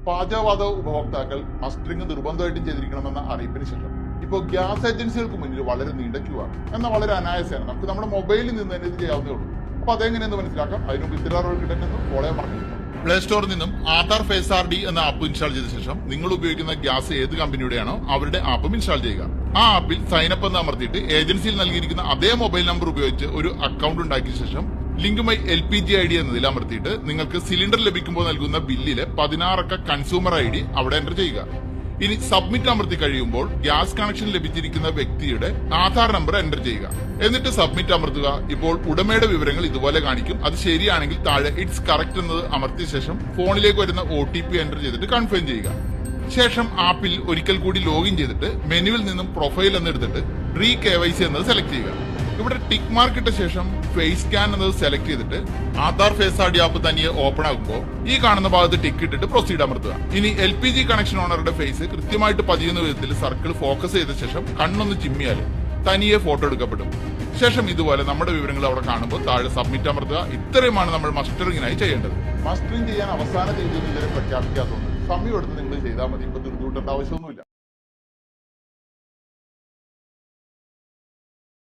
പാചകവാത ഉപഭോക്താക്കൾ മസ്റ്ററിംഗ് നിർബന്ധമായിട്ടും ചെയ്തിരിക്കണമെന്ന അറിയിപ്പിന് ശേഷം ഇപ്പോൾ ഗ്യാസ് ഏജൻസികൾക്ക് മുന്നിൽ വളരെ നീണ്ട ക്യൂ ആണ്. എന്നാൽ വളരെ അനായാസമാണ്. നമുക്ക് നമ്മുടെ മൊബൈലിൽ നിന്ന് തന്നെ ഇത് ചെയ്യാവുന്നേ ഉള്ളൂ. അപ്പൊ അതെങ്ങനെയെന്ന് മനസ്സിലാക്കാം. അതിനുമുമ്പ് ഇത്തരം അറിവ് കിട്ടുന്നെന്ന് ഫോളോ മറന്നില്ല. പ്ലേ സ്റ്റോറിൽ നിന്നും ആധാർ ഫേസ് ആർഡി എന്ന ആപ്പ് ഇൻസ്റ്റാൾ ചെയ്ത ശേഷം നിങ്ങൾ ഉപയോഗിക്കുന്ന ഗ്യാസ് ഏത് കമ്പനിയുടെയാണോ അവരുടെ ആപ്പും ഇൻസ്റ്റാൾ ചെയ്യുക. ആ ആപ്പിൽ സൈനപ്പ് എന്ന് അമർത്തിയിട്ട് ഏജൻസിയിൽ നൽകിയിരിക്കുന്ന അതേ മൊബൈൽ നമ്പർ ഉപയോഗിച്ച് ഒരു അക്കൗണ്ട് ഉണ്ടാക്കിയ ശേഷം ലിങ്കുമായി LPG ID എന്നതിൽ അമർത്തിയിട്ട് നിങ്ങൾക്ക് സിലിണ്ടർ ലഭിക്കുമ്പോൾ നൽകുന്ന ബില്ലിലെ 16 അക്ക കൺസ്യൂമർ ID അവിടെ എൻ്റർ ചെയ്യുക. ഇനി സബ്മിറ്റ് അമർത്തി കഴിയുമ്പോൾ ഗ്യാസ് കണക്ഷൻ ലഭിച്ചിരിക്കുന്ന വ്യക്തിയുടെ ആധാർ നമ്പർ എൻ്റർ ചെയ്യുക. എന്നിട്ട് സബ്മിറ്റ് അമർത്തുക. ഇപ്പോൾ ഉടമയുടെ വിവരങ്ങൾ ഇതുപോലെ കാണിക്കും. അത് ശരിയാണെങ്കിൽ താഴെ ഇറ്റ്സ് കറക്റ്റ് എന്നത് അമർത്തിയ ശേഷം ഫോണിലേക്ക് വരുന്ന OTP എൻ്റർ ചെയ്തിട്ട് കൺഫേം ചെയ്യുക. ശേഷം ആപ്പിൽ ഒരിക്കൽ കൂടി ലോഗിൻ ചെയ്തിട്ട് മെനുവിൽ നിന്നും പ്രൊഫൈൽ എന്നെടുത്തിട്ട് KYC എന്നത് സെലക്ട് ചെയ്യുക. ഇവിടെ ടിക്ക് മാർക്ക് ഇട്ട ശേഷം ഫേസ് സ്കാൻ എന്നത് സെലക്ട് ചെയ്തിട്ട് ആധാർ ഫേസ് ആർഡി ആപ്പ് തനിയെ ഓപ്പൺ ആകുമ്പോൾ ഈ കാണുന്ന ഭാഗത്ത് ടിക്ക് ഇട്ടിട്ട് പ്രൊസീഡ് അമർത്തുക. ഇനി LPG കണക്ഷൻ ഓണറുടെ ഫേസ് കൃത്യമായിട്ട് പതിയുന്ന വിധത്തിൽ സർക്കിൾ ഫോക്കസ് ചെയ്ത ശേഷം കണ്ണൊന്ന് ചിമ്മിയാൽ തനിയെ ഫോട്ടോ എടുക്കപ്പെടും. ശേഷം ഇതുപോലെ നമ്മുടെ വിവരങ്ങൾ അവിടെ കാണുമ്പോൾ താഴെ സബ്മിറ്റ് അമർത്തുക. ഇത്രയുമാണ് നമ്മൾ മസ്റ്ററിംഗിനായി ചെയ്യേണ്ടത്. മസ്റ്ററിംഗ് ചെയ്യാൻ അവസാന തീയതി ഇതുവരെ പ്രഖ്യാപിക്കാത്തതുകൊണ്ട് സമയം എടുത്ത് നിങ്ങൾ ചെയ്താൽ മതി. ഇപ്പൊ തീർത്തുവിട്ടേണ്ട ആവശ്യമൊന്നുമില്ല.